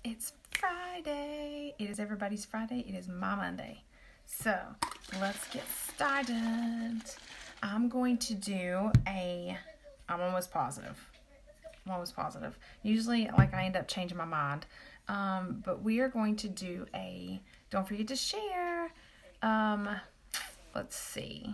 It's Friday. It is everybody's Friday. It is my Monday. So let's get started. I'm going to do I'm almost positive. Usually, I end up changing my mind. But we are going to do don't forget to share, let's see,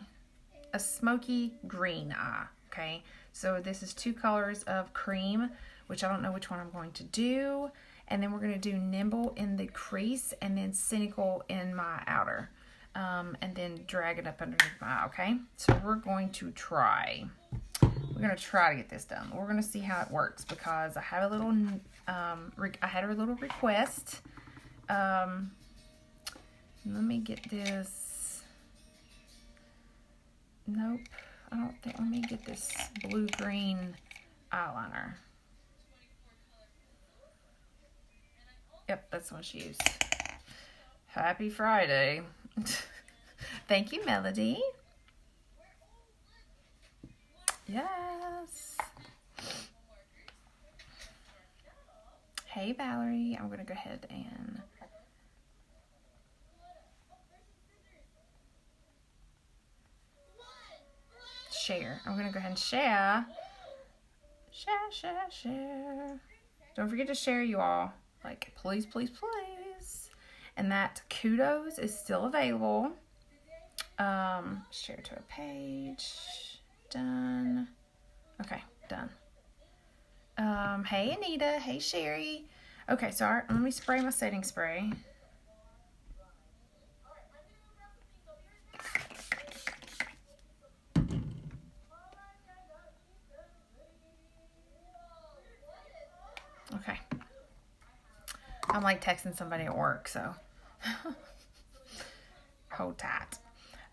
a smoky green eye, okay? So this is 2 colors of cream, which I don't know which one I'm going to do. And then we're going to do Nimble in the crease and then Cynical in my outer. And then drag it up underneath my eye, okay? So we're going to try. We're going to try to get this done. We're going to see how it works because I have a little, I had a little request. Let me get this. Nope, I don't think. Let me get this blue-green eyeliner. Yep, that's what she used. Happy Friday. Thank you, Melody. Yes. Hey, Valerie. I'm going to go ahead and share. I'm going to go ahead and share. Share. Don't forget to share, you all. Please. And that kudos is still available. Share to a page. Done. Okay, done. Hey, Anita. Hey, Sherry. Okay, so let me spray my setting spray. Okay. I'm texting somebody at work, so hold tight.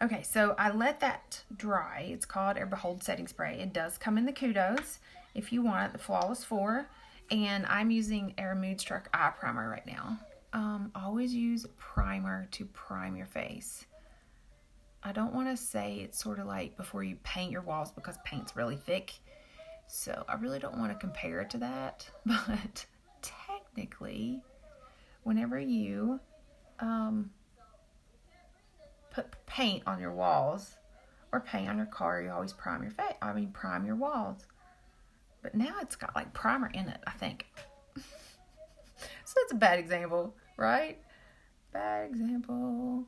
Okay, so I let that dry. It's called Air Behold Setting Spray. It does come in the kudos if you want it, the Flawless 4. And I'm using Air Moodstruck Eye Primer right now. Always use primer to prime your face. I don't want to say it's sort of like before you paint your walls because paint's really thick. So I really don't want to compare it to that. But technically, whenever you put paint on your walls or paint on your car, you always prime your face. Prime your walls. But now it's got primer in it, I think. So that's a bad example, right? Bad example.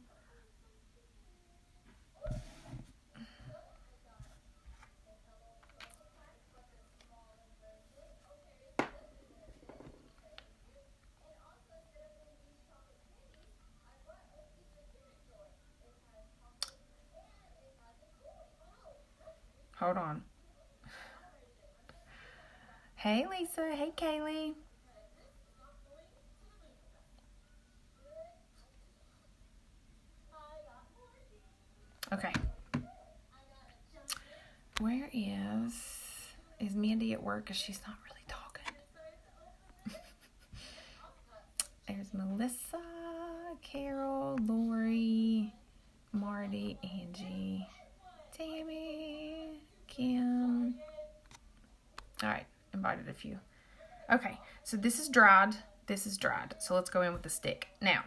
Hold on. Hey, Lisa. Hey, Kaylee. Okay. Where is Mandy at work? Because she's not really talking. There's Melissa, Carol, Lori, Marty, Angie, Tammy, Kim. All right, invited a few. Okay, so this is dried. So let's go in with the stick. Now,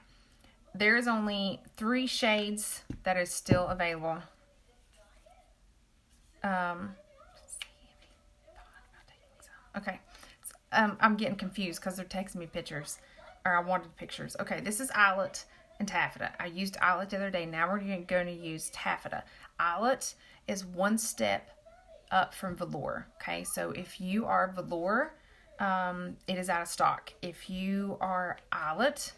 there is only 3 shades that is still available. Okay, I'm getting confused because they're texting me pictures, or I wanted pictures. Okay, this is Eyelet and Taffeta. I used Eyelet the other day. Now we're going to use Taffeta. Eyelet is 1 step up from velour. Okay, so if you are velour, it is out of stock. If you are Eyelet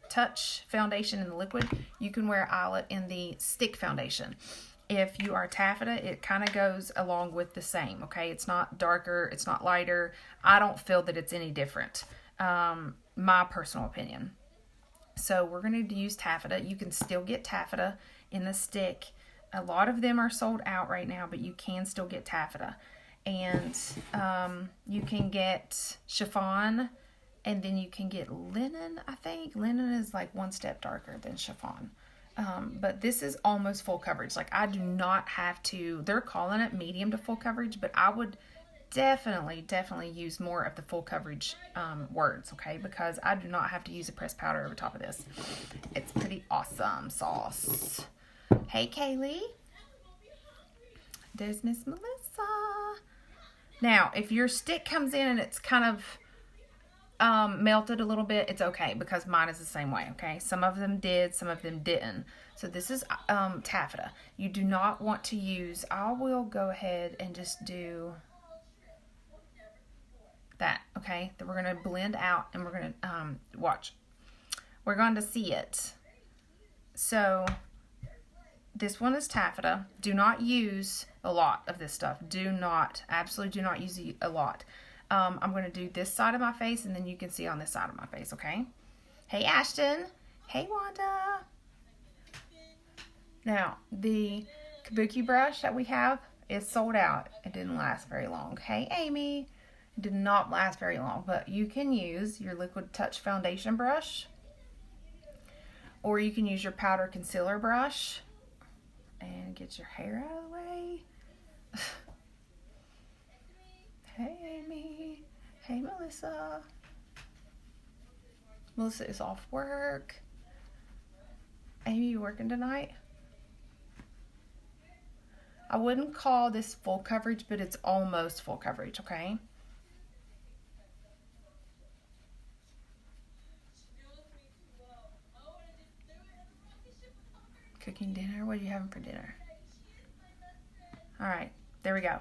Touch foundation in the liquid, you can wear Eyelet in the stick foundation. If you are Taffeta, it kind of goes along with the same. Okay, it's not darker, it's not lighter. I don't feel that it's any different. My personal opinion. So we're going to use Taffeta. You can still get Taffeta in the stick. A lot of them are sold out right now, but you can still get Taffeta. And you can get chiffon, and then you can get linen, I think. Linen is 1 step darker than chiffon. But this is almost full coverage. I do not have to, they're calling it medium to full coverage, but I would definitely use more of the full coverage words, okay? Because I do not have to use a pressed powder over top of this. It's pretty awesome sauce. Hey, Kaylee. There's Miss Melissa. Now, if your stick comes in and it's kind of melted a little bit, it's okay because mine is the same way, okay? Some of them did, some of them didn't. So this is taffeta. You do not want to use, I will go ahead and just do that, okay? Then we're going to blend out and we're going to, watch. We're going to see it. So this one is taffeta. Do not use a lot of this stuff. Absolutely do not use a lot. I'm going to do this side of my face and then you can see on this side of my face, okay? Hey, Ashton. Hey, Wanda. Now, the kabuki brush that we have is sold out. It didn't last very long. Hey, Amy. It did not last very long, but you can use your Liquid Touch foundation brush or you can use your powder concealer brush and get your hair out of the way. Hey, Amy. Hey, Melissa. Melissa is off work. Amy, you working tonight? I wouldn't call this full coverage, but it's almost full coverage, okay? Cooking dinner? What are you having for dinner? Alright, there we go.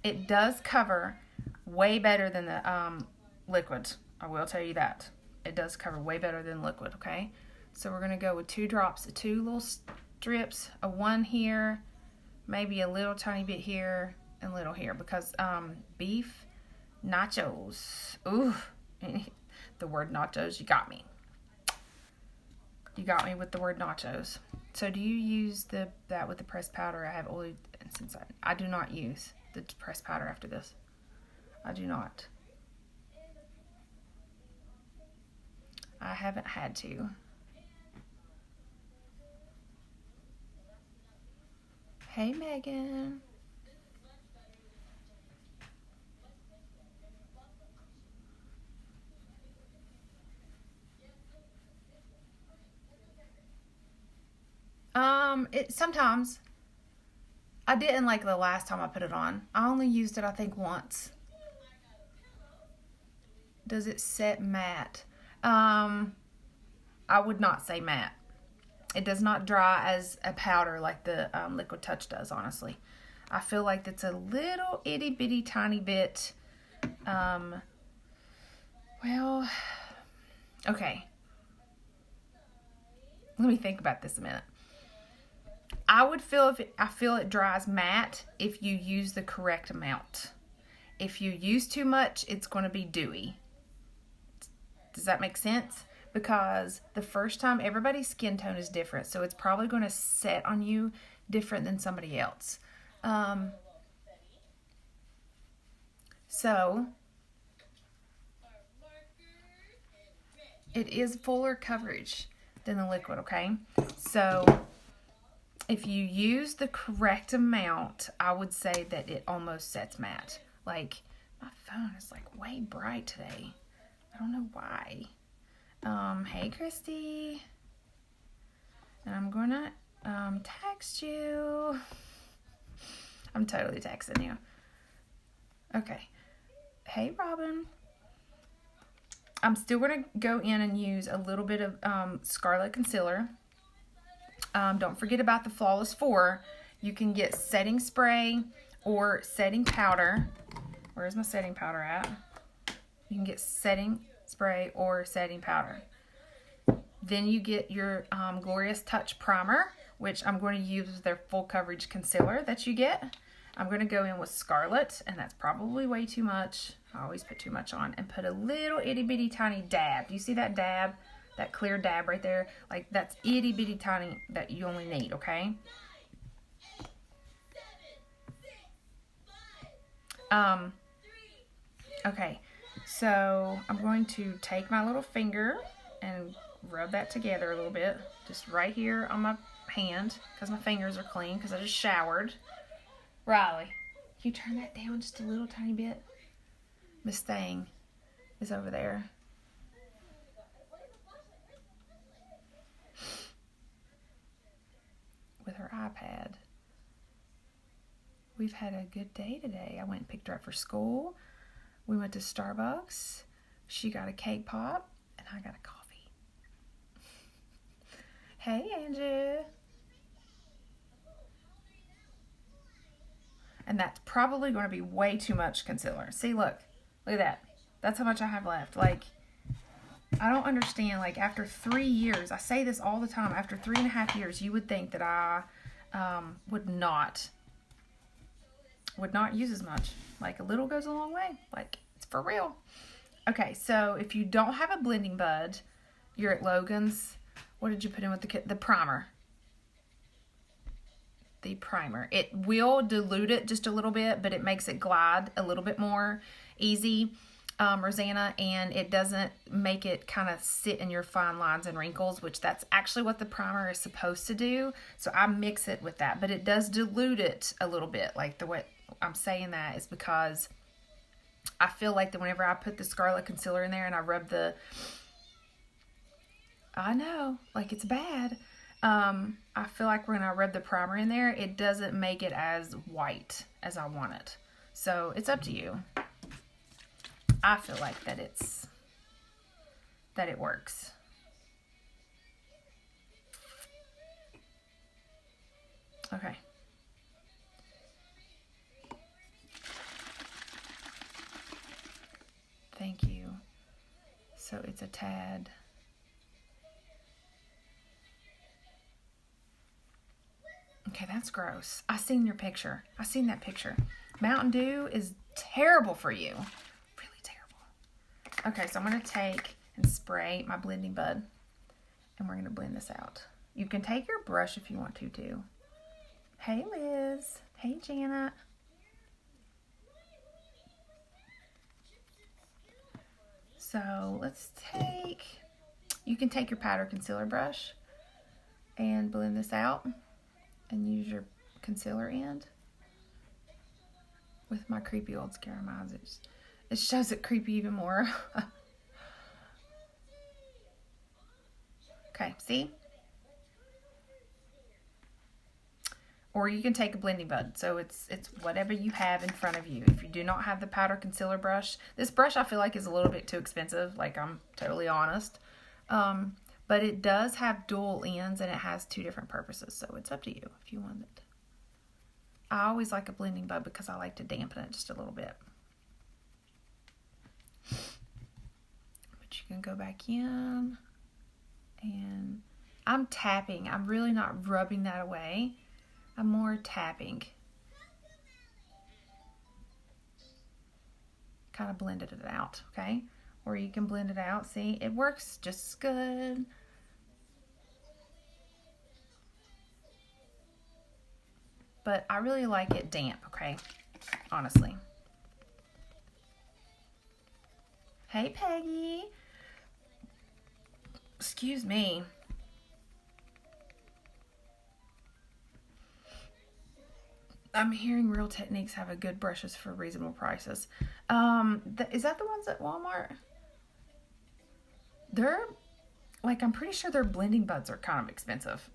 It does cover way better than the liquid. I will tell you that. It does cover way better than liquid, okay? So we're going to go with 2 drops, 2 little strips, a 1 here, maybe a little tiny bit here, and a little here. Because beef nachos. Ooh, the word nachos, you got me. You got me with the word nachos. So do you use that with the pressed powder? I have oily, and since I do not use the pressed powder after this. I do not. I haven't had to. Hey, Megan. Sometimes. I didn't like the last time I put it on. I only used it, I think, once. Does it set matte? I would not say matte. It does not dry as a powder like the Liquid Touch does, honestly. I feel like it's a little itty bitty tiny bit, well, okay. Let me think about this a minute. I feel it dries matte if you use the correct amount. If you use too much, it's going to be dewy. Does that make sense? Because the first time, everybody's skin tone is different, so it's probably going to set on you different than somebody else. So it is fuller coverage than the liquid, okay? So if you use the correct amount, I would say that it almost sets matte. Like, my phone is like way bright today. I don't know why. Hey, Christy. And I'm gonna text you. I'm totally texting you. Okay. Hey, Robin. I'm still gonna go in and use a little bit of Scarlet Concealer. Don't forget about the Flawless 4. You can get setting spray or setting powder. Where's my setting powder at? You can get setting spray or setting powder. Then you get your Glorious Touch Primer, which I'm going to use their full coverage concealer that you get. I'm going to go in with Scarlet, and that's probably way too much. I always put too much on, and put a little itty bitty tiny dab. Do you see that dab? That clear dab right there? Like, that's itty bitty tiny that you only need, okay? Okay, so I'm going to take my little finger and rub that together a little bit. Just right here on my hand, because my fingers are clean, because I just showered. Riley, you turn that down just a little tiny bit? Miss Thing is over there. With her iPad. We've had a good day today. I went and picked her up for school. We went to Starbucks. She got a cake pop, and I got a coffee. Hey, Andrew. And that's probably going to be way too much concealer. See, look at that. That's how much I have left. Like, I don't understand. Like, after 3 years, I say this all the time, after 3.5 years, you would think that I would not use as much. Like, a little goes a long way. Like, it's for real. Okay, so if you don't have a blending bud, you're at Logan's. What did you put in with the primer? The primer. It will dilute it just a little bit, but it makes it glide a little bit more easy, Rosanna, and it doesn't make it kind of sit in your fine lines and wrinkles, which that's actually what the primer is supposed to do. So I mix it with that, but it does dilute it a little bit. Like, the way I'm saying that is because I feel like that whenever I put the Scarlet Concealer in there and I rub I know, like, it's bad. I feel like when I rub the primer in there, it doesn't make it as white as I want it. So it's up to you. I feel like that it works. Okay. Thank you. So it's a tad. Okay, that's gross. I seen your picture. I seen that picture. Mountain Dew is terrible for you. Really terrible. Okay, so I'm going to take and spray my blending bud. And we're going to blend this out. You can take your brush if you want to, too. Hey, Liz. Hey, Janet. So let's you can take your powder concealer brush and blend this out. And use your concealer end. With my creepy old scare eyes, it shows it creepy even more. Okay, see? Or you can take a blending bud. So it's whatever you have in front of you. If you do not have the powder concealer brush, this brush I feel like is a little bit too expensive. Like, I'm totally honest. But it does have dual ends and it has 2 different purposes. So it's up to you if you want it. I always like a blending bud because I like to dampen it just a little bit. But you can go back in. And I'm tapping. I'm really not rubbing that away. I'm more tapping. Kind of blended it out, okay? Or you can blend it out. See, it works just as good. But I really like it damp, okay? Honestly. Hey, Peggy. Excuse me. I'm hearing Real Techniques have a good brushes for reasonable prices. Is that the ones at Walmart? They're, like, I'm pretty sure their blending buds are kind of expensive.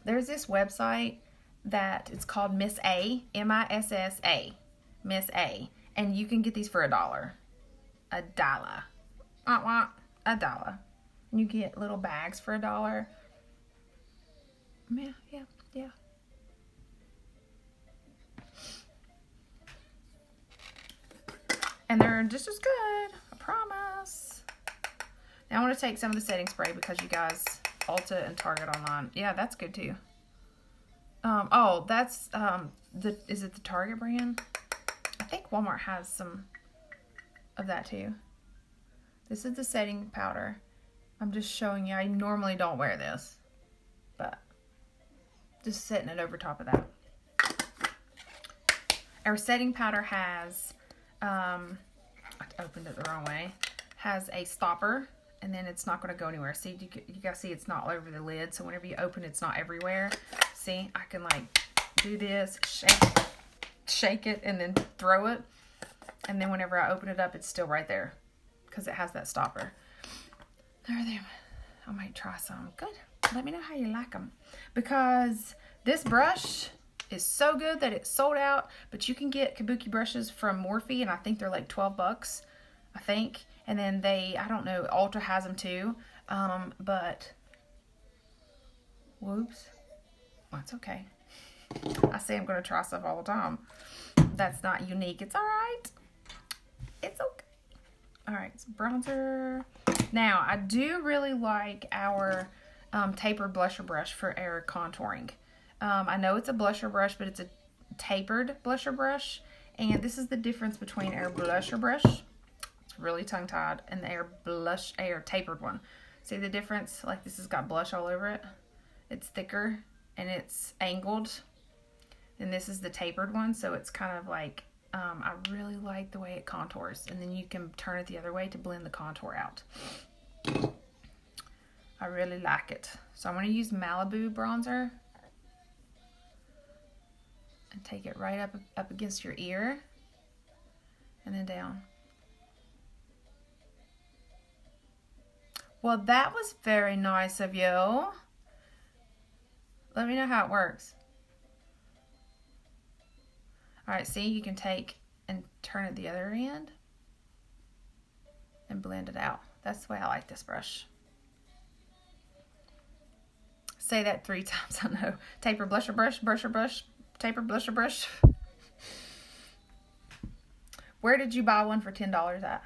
There's this website that it's called Miss A, M-I-S-S-A, Miss A, and you can get these for $1. $1. $1. You get little bags for $1. Yeah. And they're just as good, I promise. Now I want to take some of the setting spray because you guys, Ulta and Target online. Yeah, that's good too. Oh, that's, is it the Target brand? I think Walmart has some of that too. This is the setting powder. I'm just showing you. I normally don't wear this, but just setting it over top of that. Our setting powder has, I opened it the wrong way, has a stopper, and then it's not going to go anywhere. See, you guys see it's not all over the lid, so whenever you open it's not everywhere. See, I can like do this, shake it, and then throw it. And then whenever I open it up, it's still right there because it has that stopper. There they are. I might try some. Good. Let me know how you like them. Because this brush is so good that it's sold out. But you can get kabuki brushes from Morphe, and I think they're like 12 bucks. I think. And then I don't know, Ultra has them too. But, whoops. Well, it's okay. I say I'm going to try stuff all the time. That's not Younique. It's alright. It's okay. Alright, so bronzer. Now, I do really like our tapered blusher brush for our contouring. I know it's a blusher brush, but it's a tapered blusher brush. And this is the difference between our blusher brush. It's really tongue-tied. And our tapered one. See the difference? Like this has got blush all over it. It's thicker and it's angled. And this is the tapered one, so it's kind of like, I really like the way it contours. And then you can turn it the other way to blend the contour out. I really like it. So I'm going to use Malibu Bronzer. And take it right up against your ear. And then down. Well, that was very nice of you. Let me know how it works. Alright, see, you can take and turn it the other end and blend it out. That's the way I like this brush. Say that 3 times, I know. Taper blusher brush, brusher brush, taper blusher brush. Where did you buy one for $10 at?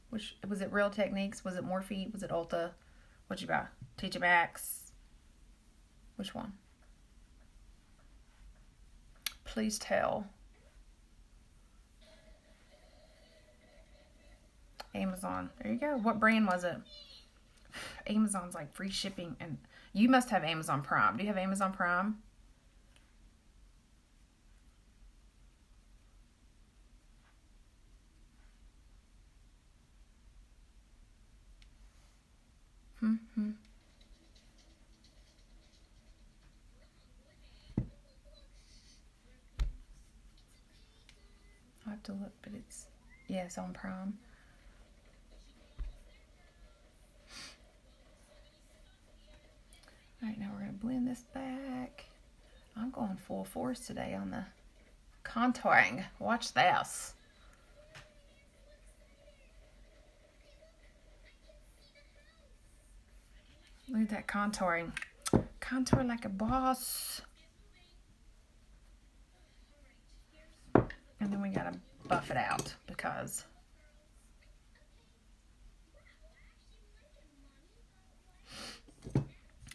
Which, was it Real Techniques? Was it Morphe? Was it Ulta? What'd you buy? TJ Maxx? Which one? Please tell. Amazon. There you go. What brand was it? Amazon's like free shipping. And you must have Amazon Prime. Do you have Amazon Prime? I have to look, but it's, yeah, it's on Prime. Alright, now we're going to blend this back. I'm going full force today on the contouring. Watch this. Look at that contouring. Contour like a boss. And then we gotta buff it out because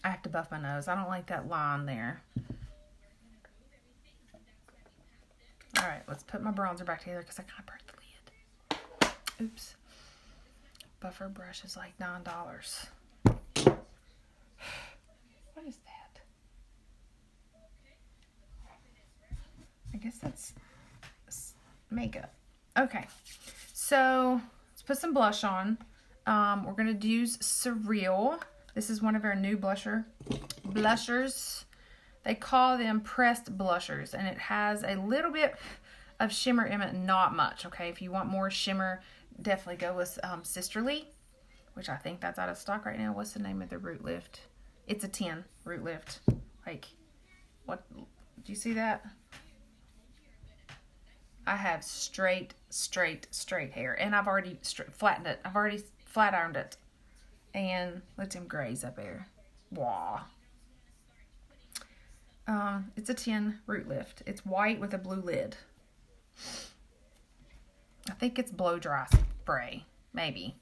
I have to buff my nose. I don't like that line there. Alright, let's put my bronzer back together because I kind of burnt the lid. Oops. Buffer brush is like $9. What is that? I guess that's makeup. Okay, so let's put some blush on. We're going to use Surreal. This is one of our new blushers. They call them pressed blushers, and it has a little bit of shimmer in it, not much. Okay, if you want more shimmer, definitely go with Sisterly, which I think that's out of stock right now. What's the name of the Root Lift? It's a 10 Root Lift. Like, what? Do you see that? I have straight hair. And I've already flattened it. I've already flat ironed it. And look at them grays up there. Wow. It's a 10 Root Lift. It's white with a blue lid. I think it's blow dry spray. Maybe.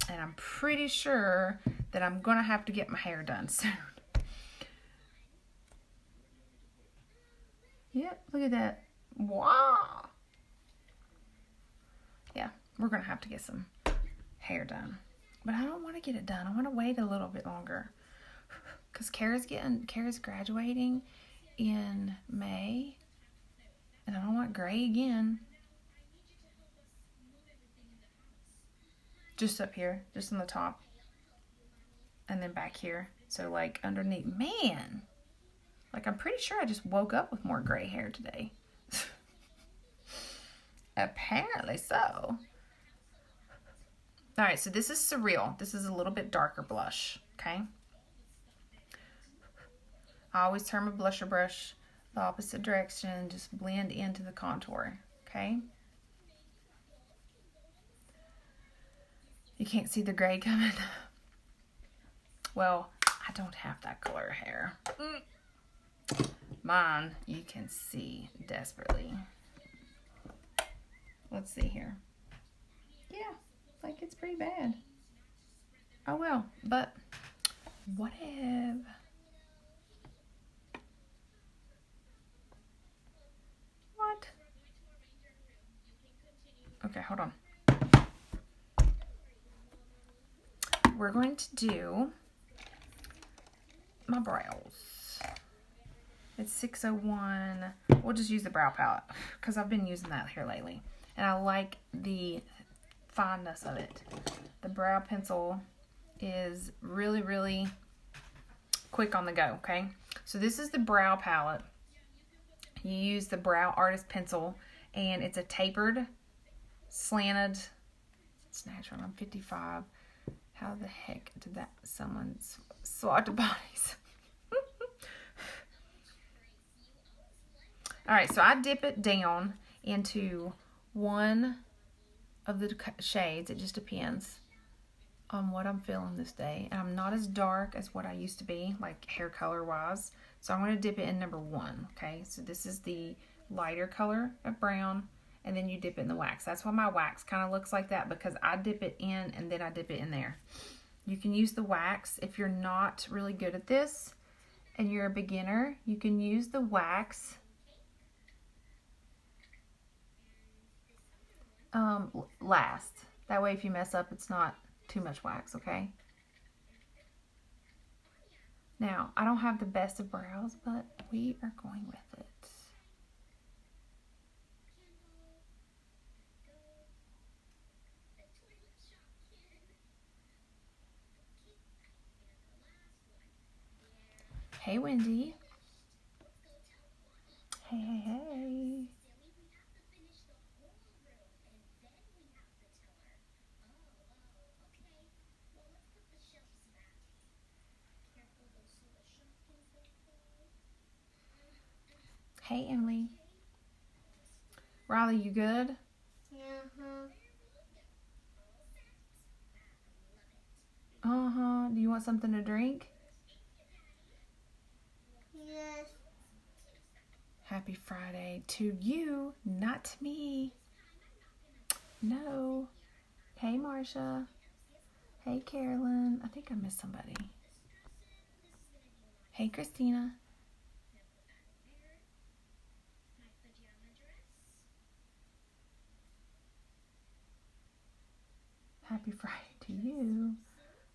And I'm pretty sure that I'm going to have to get my hair done soon. Yep, look at that. Wow. Yeah, we're going to have to get some hair done. But I don't want to get it done. I want to wait a little bit longer. Because Kara's graduating in May. And I don't want gray again. Just up here. Just on the top. And then back here. So like underneath. Man. Like, I'm pretty sure I just woke up with more gray hair today. Apparently so. Alright, so this is Surreal. This is a little bit darker blush, okay? I always turn my blusher brush the opposite direction and just blend into the contour, okay? You can't see the gray coming. Well, I don't have that color hair. Mine, you can see desperately. Let's see here. Yeah, like it's pretty bad. Oh well, but what if... What? Okay, hold on. We're going to do my brows. It's 601. We'll just use the brow palette because I've been using that here lately. And I like the fineness of it. The brow pencil is really, really quick on the go, okay? So this is the brow palette. You use the Brow Artist pencil, and it's a tapered, slanted, it's natural, I'm 55. How the heck did that, someone swatched bodies? Alright, so I dip it down into one of the shades. It just depends on what I'm feeling this day. And I'm not as dark as what I used to be, like hair color wise. So I'm going to dip it in number 1, okay? So this is the lighter color of brown, and then you dip it in the wax. That's why my wax kind of looks like that, because I dip it in and then I dip it in there. You can use the wax if you're not really good at this and you're a beginner. You can use the wax last. That way if you mess up, it's not too much wax, okay? Now, I don't have the best of brows, but we are going with it. Hey, Wendy. Hey, hey, hey. Hey, Emily. Riley, you good? Uh-huh. Do you want something to drink? Yes. Happy Friday to you, not to me. No. Hey, Marsha. Hey, Carolyn. I think I missed somebody. Hey, Christina. Happy Friday to you.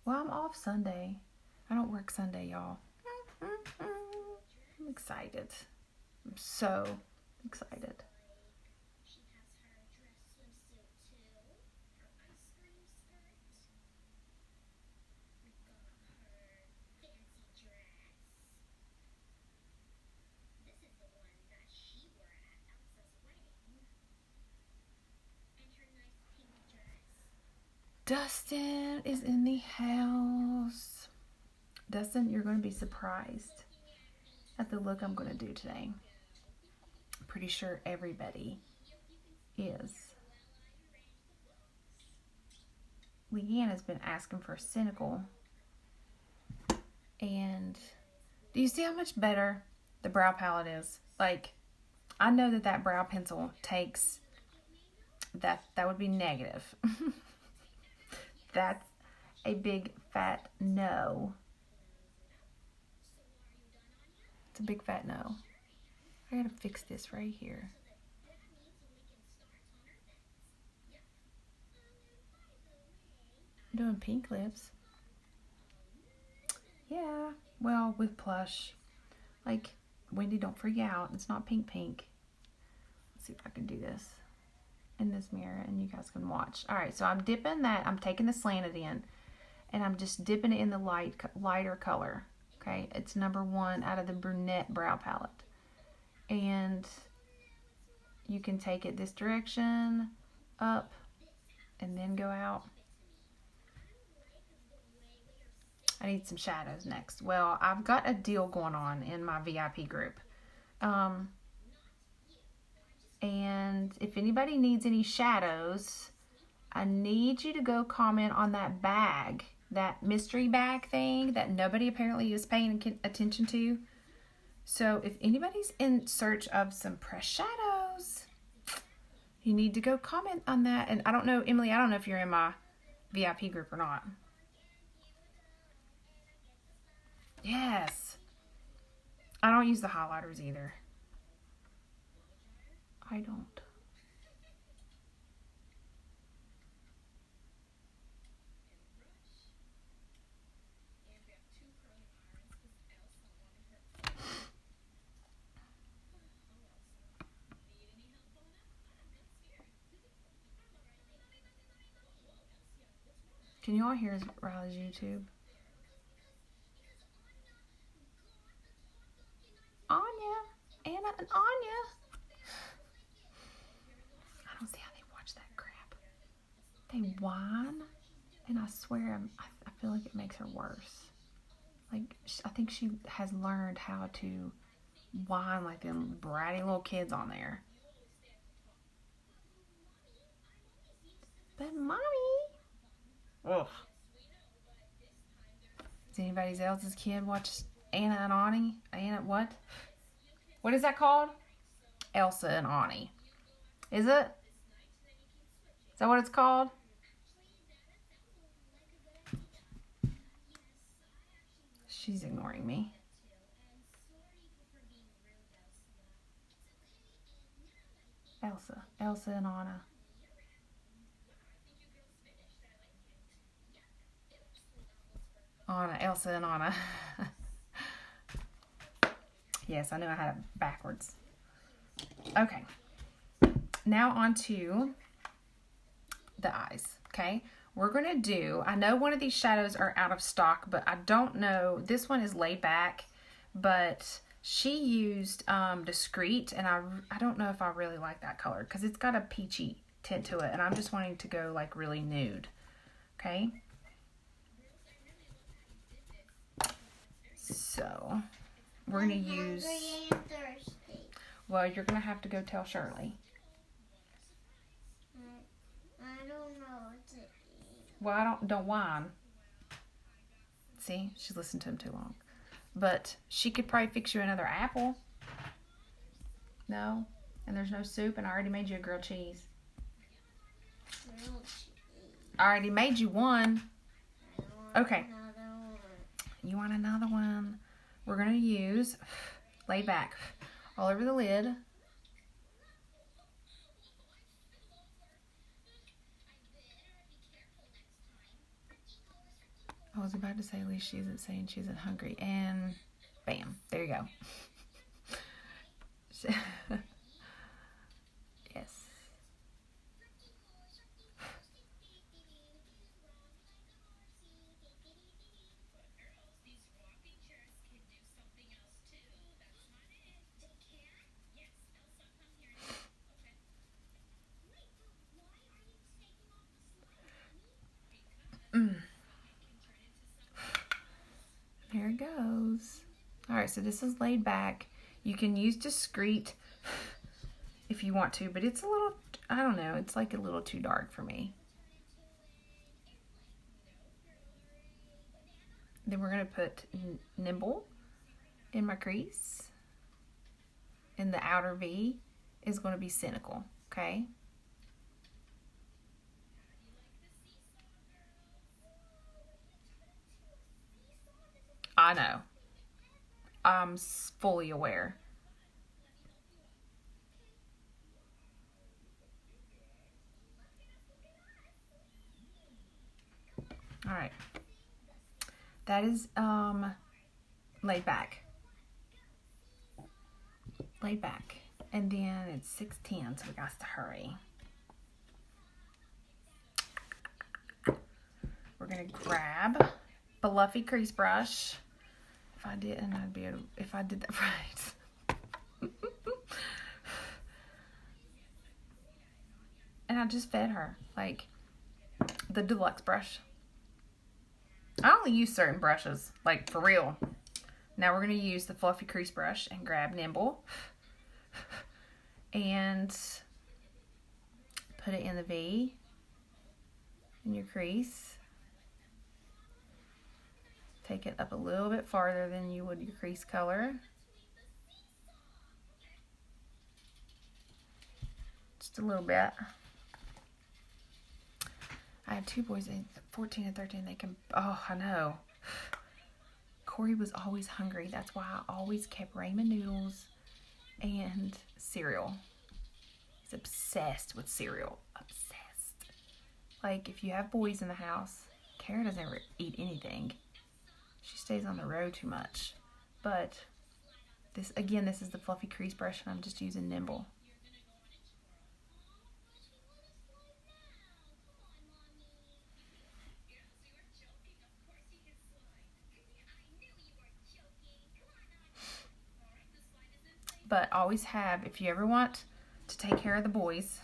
Well, I'm off Sunday. I don't work Sunday, y'all. I'm excited. I'm so excited. Dustin is in the house. Dustin, you're going to be surprised at the look I'm going to do today. I'm pretty sure everybody is. Leanne has been asking for Cynical. And do you see how much better the brow palette is? Like, I know that brow pencil takes, that would be negative. That's a big fat no. It's a big fat no. I gotta fix this right here. I'm doing pink lips. Yeah, well, with Plush. Like, Wendy, don't freak out. It's not pink. Let's see if I can do this in this mirror and you guys can watch. Alright, so I'm dipping that. I'm taking the slanted in and I'm just dipping it in the lighter color. Okay, it's number 1 out of the Brunette brow palette. And you can take it this direction, up, and then go out. I need some shadows next. Well, I've got a deal going on in my VIP group. And if anybody needs any shadows, I need you to go comment on that bag, that mystery bag thing that nobody apparently is paying attention to. So if anybody's in search of some pressed shadows, you need to go comment on that. And I don't know, Emily, I don't know if you're in my VIP group or not. Yes. I don't use the highlighters either. I don't. Can you all hear Riley's YouTube? Anya, Anna and Anya. I don't see how they watch that crap. They whine, and I swear I feel like it makes her worse. Like, I think she has learned how to whine like them bratty little kids on there. But mommy. Ugh. Does anybody else's kid watch Anna and Ani? Anna, what? What is that called? Elsa and Ani. Is it? Is that what it's called? She's ignoring me. Elsa and Anna. Elsa and Anna. Yes, I knew I had it backwards. Okay. Now on to the eyes. Okay. We're going to do, I know one of these shadows are out of stock, but I don't know. This one is laid back, but she used Discreet, and I don't know if I really like that color because it's got a peachy tint to it, and I'm just wanting to go like really nude. Okay. So we're going to use, well, you're going to have to go tell Shirley. I don't know what to eat. Well, don't whine. See, she's listened to him too long. But she could probably fix you another apple. No? And there's no soup, and I already made you a grilled cheese. Grilled cheese. I already made you one. Okay. Another one. You want another one? We're going to use laid back all over the lid. I was about to say, at least she isn't saying she isn't hungry. And bam, there you go. Yes. There it goes. All right, so this is laid back. You can use Discreet if you want to, but it's a little, I don't know, it's like a little too dark for me. Then we're going to put Nimble in my crease. And the outer V is going to be Cynical, okay? I know. I'm fully aware. All right. That is laid back. Laid back. And then it's 6:10, so we got to hurry. We're going to grab Fluffy crease brush. If I didn't, I'd be able, if I did that right. And I just fed her, like, the deluxe brush. I only use certain brushes, like, for real. Now we're going to use the fluffy crease brush and grab Nimble. And put it in the V in your crease. Take it up a little bit farther than you would your crease color. Just a little bit. I have two boys, 14 and 13. They can, oh, I know. Corey was always hungry. That's why I always kept ramen noodles and cereal. He's obsessed with cereal. Obsessed. Like, if you have boys in the house, Kara doesn't ever eat anything. She stays on the road too much. But this, again, this is the fluffy crease brush, and I'm just using Nimble. But always have, if you ever want to take care of the boys,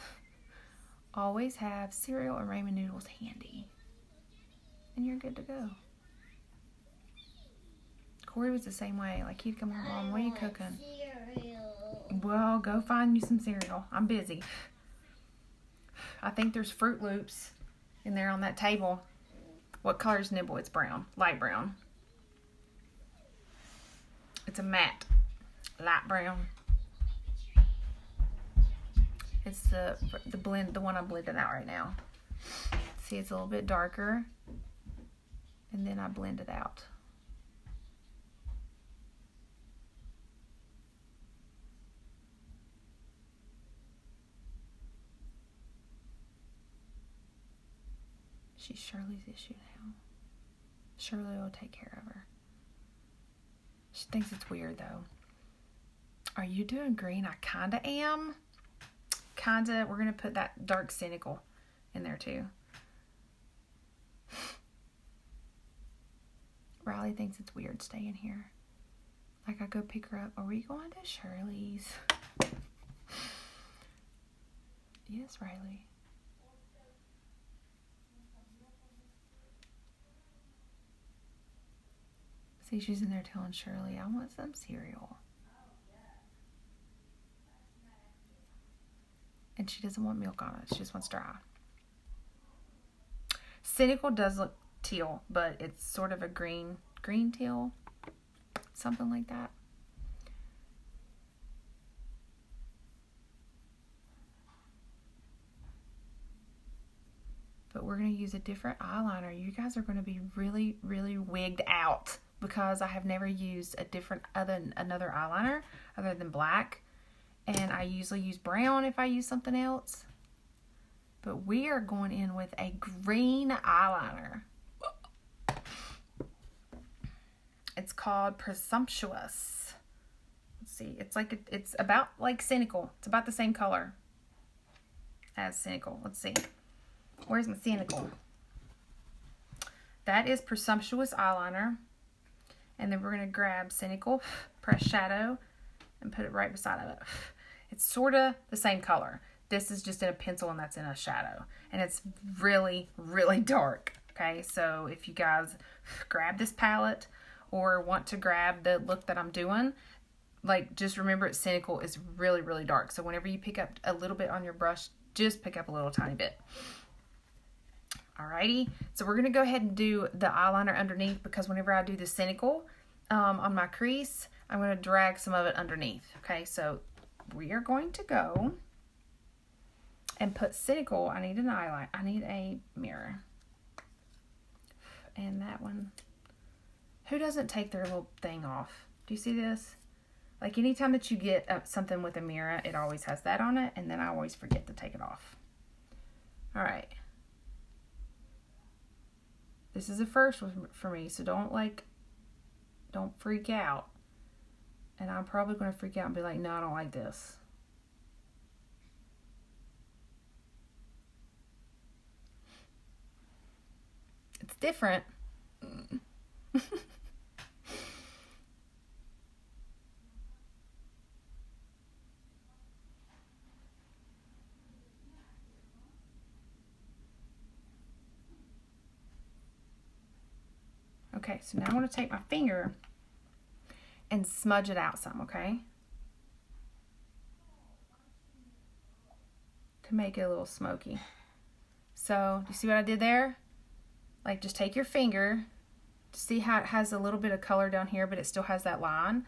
always have cereal or ramen noodles handy. And you're good to go. Corey was the same way. Like, he'd come home, Mom, what are you cooking? Cereal. Well, go find you some cereal. I'm busy. I think there's Fruit Loops in there on that table. What color is Nimble? It's brown. Light brown. It's a matte. Light brown. It's the blend, the one I'm blending out right now. See, it's a little bit darker. And then I blend it out. She's Shirley's issue now. Shirley will take care of her. She thinks it's weird, though. Are you doing green? I kind of am. Kind of. We're going to put that dark cynical in there, too. Riley thinks it's weird staying here. Like, I go pick her up. Are we going to Shirley's? Yes, Riley. See, she's in there telling Shirley, I want some cereal. And she doesn't want milk on it. She just wants dry. Cynical does look teal, but it's sort of a green teal. Something like that. But we're going to use a different eyeliner. You guys are going to be really, really wigged out because I have never used a different another eyeliner other than black. And I usually use brown if I use something else. But we are going in with a green eyeliner. It's called Presumptuous. Let's see. It's about like Cynical. It's about the same color as Cynical. Let's see. Where's my Cynical? That is Presumptuous Eyeliner. And then we're going to grab Cynical Pressed Shadow and put it right beside of it. It's sort of the same color. This is just in a pencil and that's in a shadow. And it's really, really dark. Okay, so if you guys grab this palette or want to grab the look that I'm doing, like, just remember Cynical is really, really dark. So whenever you pick up a little bit on your brush, just pick up a little tiny bit. Alrighty, so we're going to go ahead and do the eyeliner underneath because whenever I do the Cynical on my crease, I'm going to drag some of it underneath. Okay, so we are going to go and put Cynical. I need an eyeliner. I need a mirror. And that one. Who doesn't take their little thing off? Do you see this? Like, anytime that you get something with a mirror, it always has that on it. And then I always forget to take it off. Alright. This is a first for me, so don't freak out. And I'm probably going to freak out and be like, no, I don't like this. It's different. Okay, so now I'm going to take my finger and smudge it out some, okay? To make it a little smoky. So, do you see what I did there? Like, just take your finger. See how it has a little bit of color down here, but it still has that line?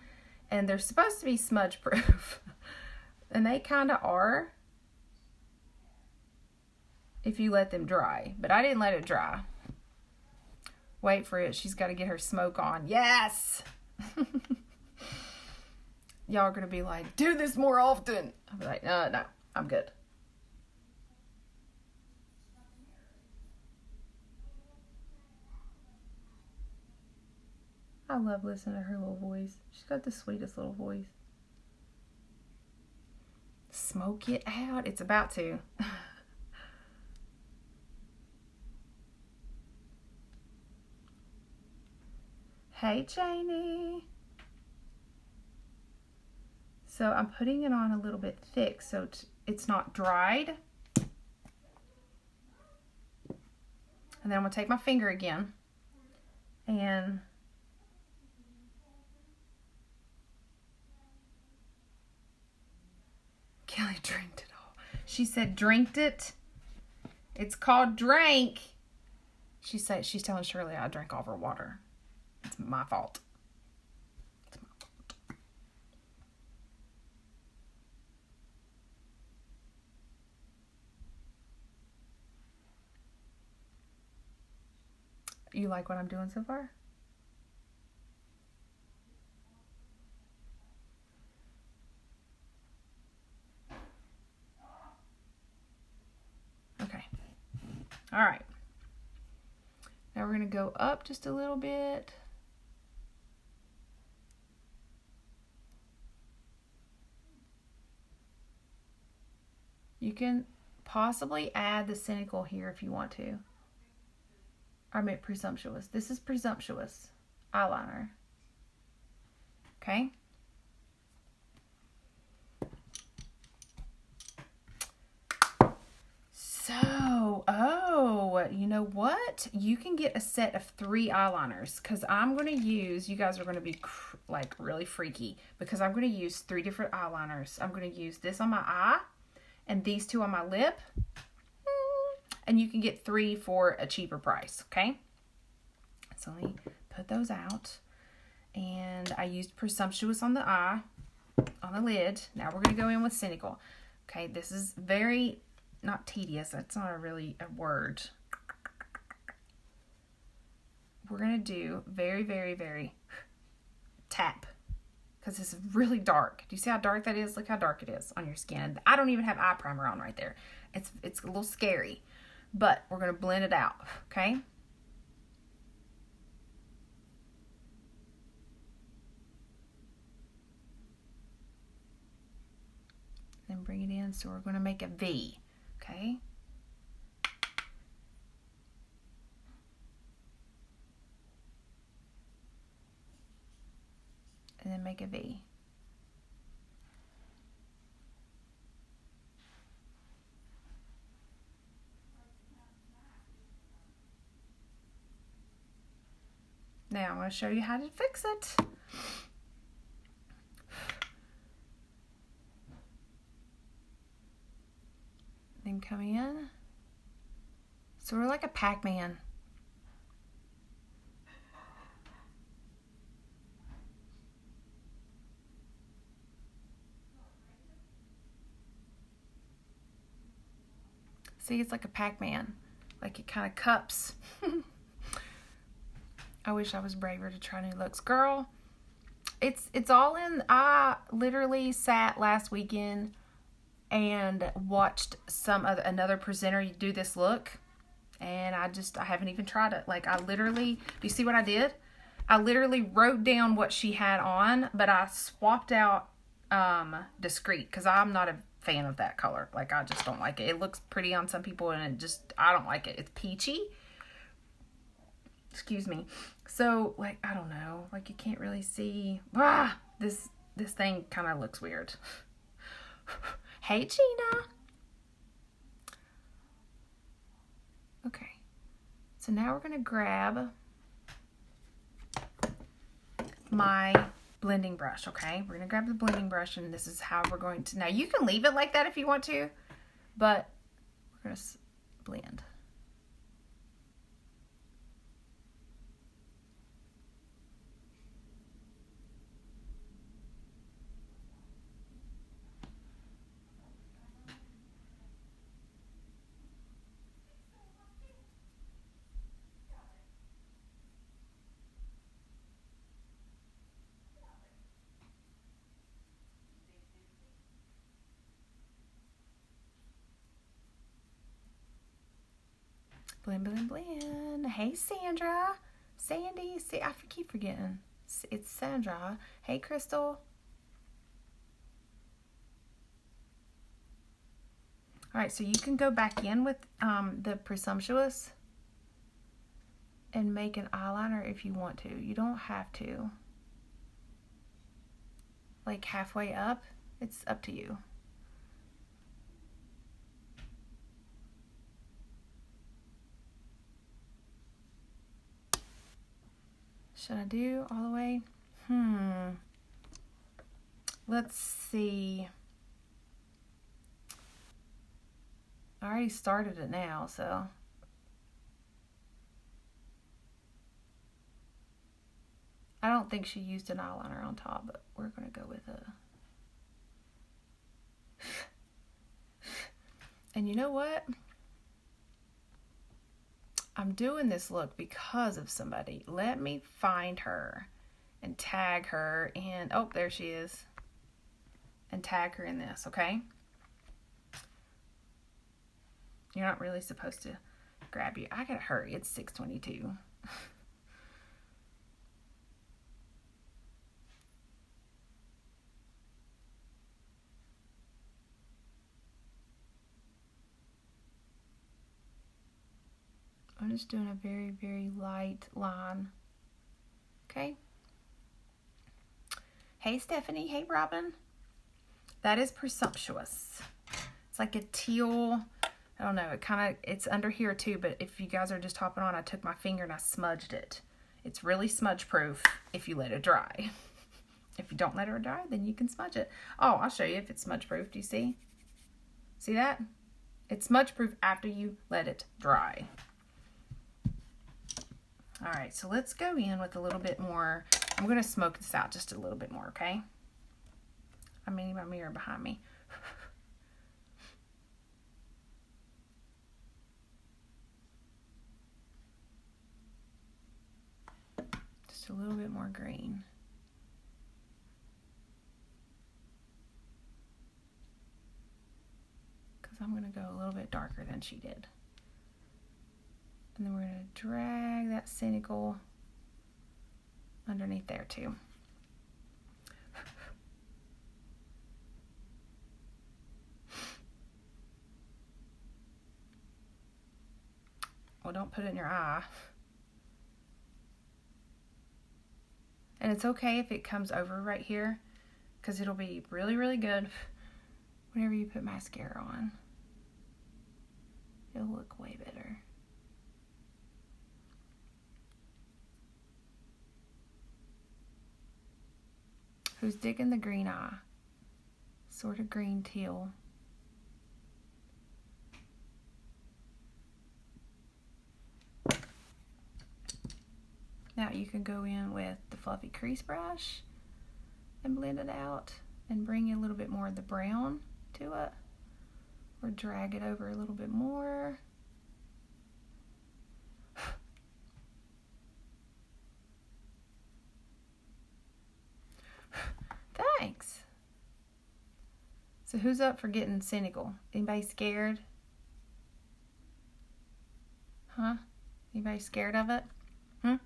And they're supposed to be smudge proof. And they kind of are. If you let them dry. But I didn't let it dry. Wait for it. She's got to get her smoke on. Yes! Y'all are going to be like, do this more often. I'll be like, no, I'm good. I love listening to her little voice. She's got the sweetest little voice. Smoke it out. It's about to. Hey, Janie. So I'm putting it on a little bit thick so it's not dried. And then I'm going to take my finger again and Kelly drank it all. She said, drinked it. It's called drank. She's telling Shirley I drank all of her water. It's my fault. It's my fault. You like what I'm doing so far? Okay. All right. Now we're going to go up just a little bit. You can possibly add the Cynical here if you want to. I meant Presumptuous. This is Presumptuous Eyeliner. Okay? So, you know what? You can get a set of 3 eyeliners because I'm going to use, you guys are going to be like really freaky because I'm going to use 3 different eyeliners. I'm going to use this on my eye and these 2 on my lip. And you can get 3 for a cheaper price, okay? So let me put those out. And I used Presumptuous on the eye, on the lid. Now we're going to go in with Cynical. Okay, this is very, not tedious. That's not really a word. We're going to do very, very, very tap. Because this is really dark. Do you see how dark that is? Look how dark it is on your skin. I don't even have eye primer on right there. It's a little scary. But we're going to blend it out, okay? Then bring it in. So we're going to make a V, okay? And then make a V. Now I'm going to show you how to fix it. Then come in. So we're like a Pac-Man. See, it's like a Pac-Man. Like it kind of cups. I wish I was braver to try new looks. Girl, it's all in. I literally sat last weekend and watched another presenter do this look. And I haven't even tried it. Like I literally, do you see what I did? I literally wrote down what she had on, but I swapped out Discreet because I'm not a fan of that color. Like I just don't like it. It looks pretty on some people and I don't like it. It's peachy. Excuse me. So, like, I don't know. Like, you can't really see. This thing kind of looks weird. Hey, Gina. Okay. So now we're going to grab my blending brush, okay? We're going to grab the blending brush, and this is how we're going to... Now, you can leave it like that if you want to, but we're going to blend. Blend, blend, blend. Hey, Sandra. Sandy. See, I keep forgetting. It's Sandra. Hey, Crystal. All right, so you can go back in with the Presumptuous and make an eyeliner if you want to. You don't have to. Like halfway up, it's up to you. Should I do all the way? Let's see. I already started it now, so. I don't think she used an eyeliner on top, but we're going to go with a. And you know what? I'm doing this look because of somebody. Let me find her and tag her and, oh, there she is. And tag her in this, okay? You're not really supposed to grab you. I gotta hurry. It's 6:22. I'm just doing a very, very light line. Okay. Hey, Stephanie. Hey, Robin. That is Presumptuous. It's like a teal. I don't know. It's under here too, but if you guys are just hopping on, I took my finger and I smudged it. It's really smudge proof if you let it dry. If you don't let it dry, then you can smudge it. Oh, I'll show you if it's smudge proof. Do you see? See that? It's smudge proof after you let it dry. All right, so let's go in with a little bit more. I'm going to smoke this out just a little bit more, okay? I mean, my mirror behind me. Just a little bit more green. Because I'm going to go a little bit darker than she did. And then we're going to drag that Cynical underneath there too. Well, don't put it in your eye. And it's okay if it comes over right here, because it'll be really, really good whenever you put mascara on. It'll look way better. Who's digging the green eye? Sort of green teal. Now you can go in with the fluffy crease brush and blend it out and bring a little bit more of the brown to it, or drag it over a little bit more. Thanks. So who's up for getting Cynical? Anybody scared? Huh? Anybody scared of it? All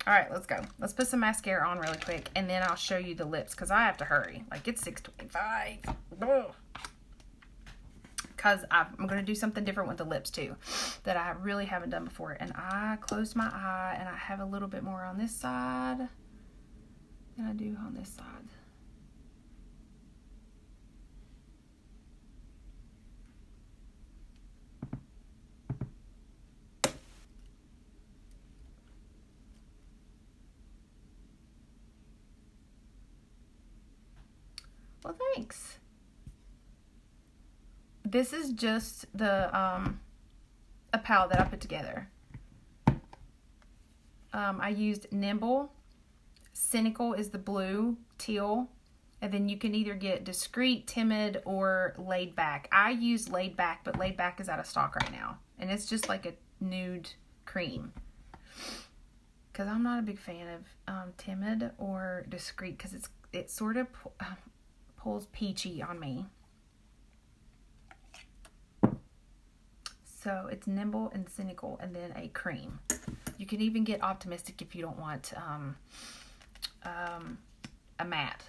right, let's go. Let's put some mascara on really quick, and then I'll show you the lips, because I have to hurry. Like, it's 6:25. Because I'm going to do something different with the lips, too, that I really haven't done before. And I closed my eye, and I have a little bit more on this side than I do on this side. Thanks. This is just the a palette that I put together. I used Nimble. Cynical is the blue, teal. And then you can either get Discreet, Timid, or Laid Back. I use Laid Back, but Laid Back is out of stock right now. And it's just like a nude cream. Because I'm not a big fan of Timid or Discreet, because it sort of pulls peachy on me. So it's Nimble and Cynical, and then a cream. You can even get Optimistic if you don't want a matte.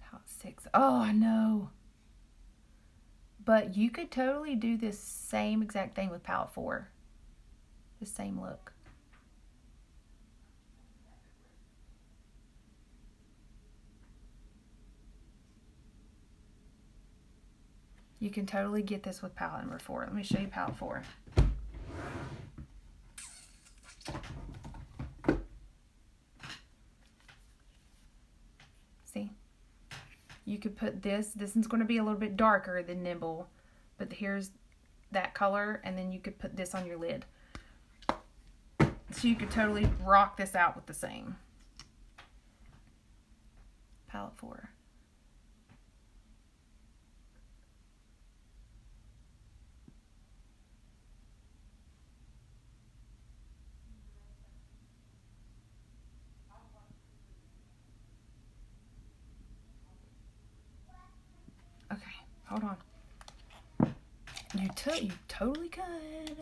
Palette 6. Oh, I know. But you could totally do this same exact thing with palette 4. The same look. You can totally get this with palette number 4. Let me show you palette 4. See? You could put this. This is going to be a little bit darker than Nimble. But here's that color. And then you could put this on your lid. So you could totally rock this out with the same. Palette 4. Okay, hold on. You totally could.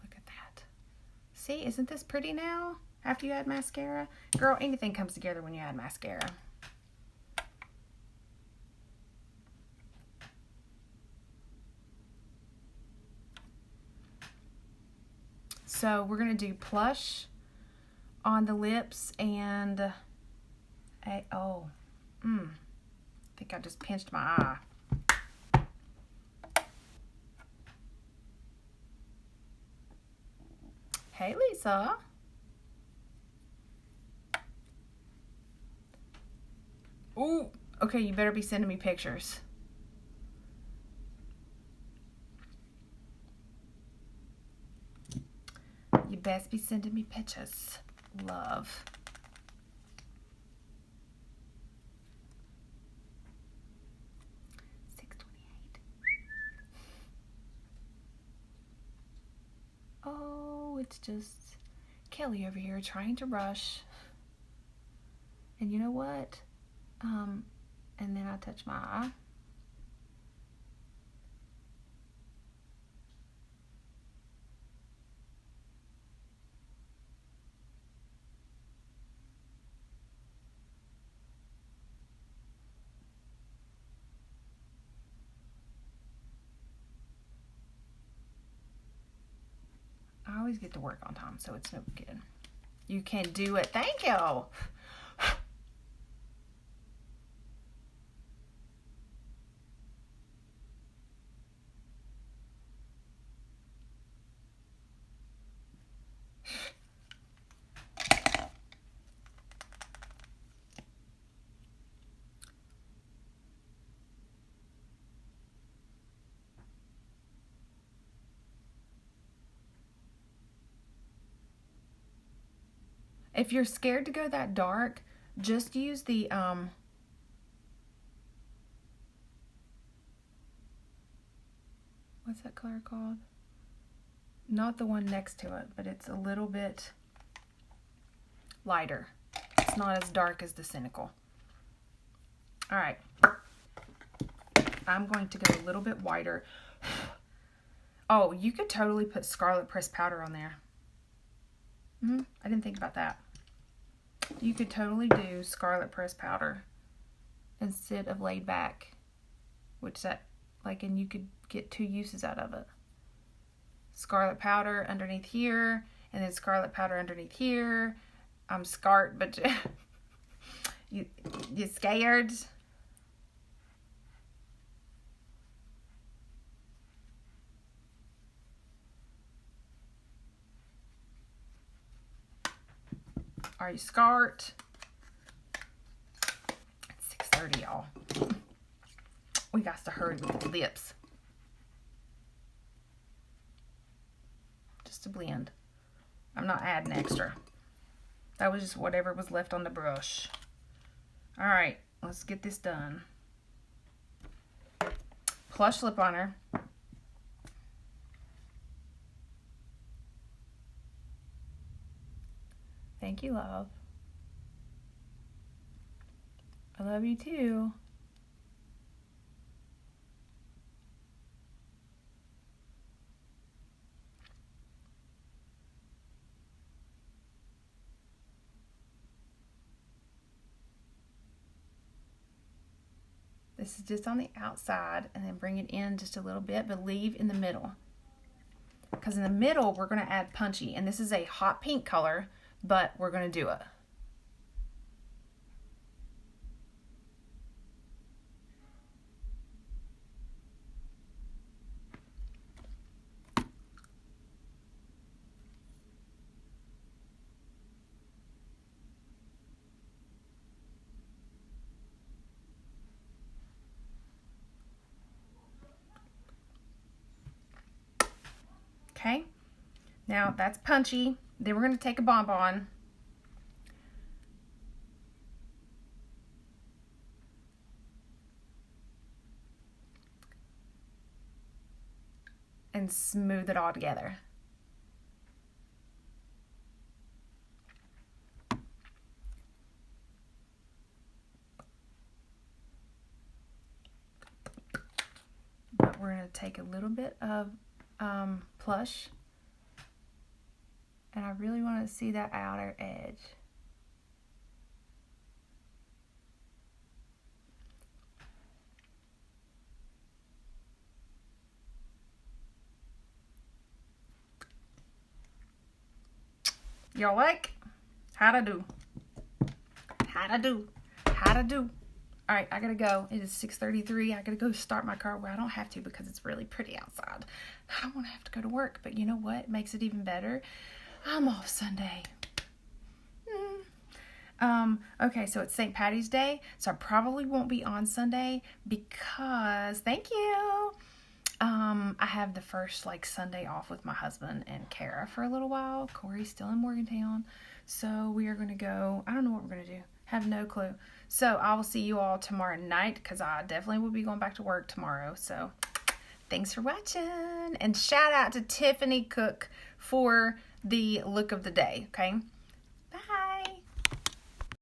Look at that. See, isn't this pretty now? After you add mascara? Girl, anything comes together when you add mascara. So we're going to do Plush on the lips and I think I just pinched my eye. Hey, Lisa. Ooh, okay, you better be sending me pictures. You best be sending me pictures, love. Oh, it's just Kelly over here trying to rush. And you know what? And then I touch my eye. I always get to work on time, so it's no good. You can do it. Thank you. If you're scared to go that dark, just use the what's that color called? Not the one next to it, but it's a little bit lighter. It's not as dark as the Cynical. All right. I'm going to go a little bit whiter. Oh, you could totally put Scarlet Pressed powder on there. I didn't think about that. You could totally do Scarlet Pressed powder instead of Laid Back, which that, like, and you could get 2 uses out of it. Scarlet powder underneath here, and then scarlet powder underneath here. I'm scarred, but you scared? Are you scarred? It's 6:30, y'all. We got to hurry with the lips. Just to blend. I'm not adding extra. That was just whatever was left on the brush. Alright, let's get this done. Plush lip liner. Thank you, love. I love you too. This is just on the outside, and then bring it in just a little bit, but leave in the middle. Because in the middle, we're going to add Punchy, and this is a hot pink color, but we're going to do it. Okay, now that's Punchy. Then we're going to take a BonBon. And smooth it all together. But we're going to take a little bit of Plush, and I really want to see that outer edge. Y'all like? How'd I do? How'd I do? How'd I do? All right, I gotta go. It is 6:33. I gotta go start my car. Well, I don't have to because it's really pretty outside. I don't want to have to go to work, but you know what makes it even better? I'm off Sunday. Okay, so it's St. Patty's Day, so I probably won't be on Sunday because, thank you, I have the first, Sunday off with my husband and Kara for a little while. Corey's still in Morgantown, so we are going to go. I don't know what we're going to do. Have no clue. So I will see you all tomorrow night because I definitely will be going back to work tomorrow. So thanks for watching. And shout out to Tiffany Cook for the look of the day. Okay.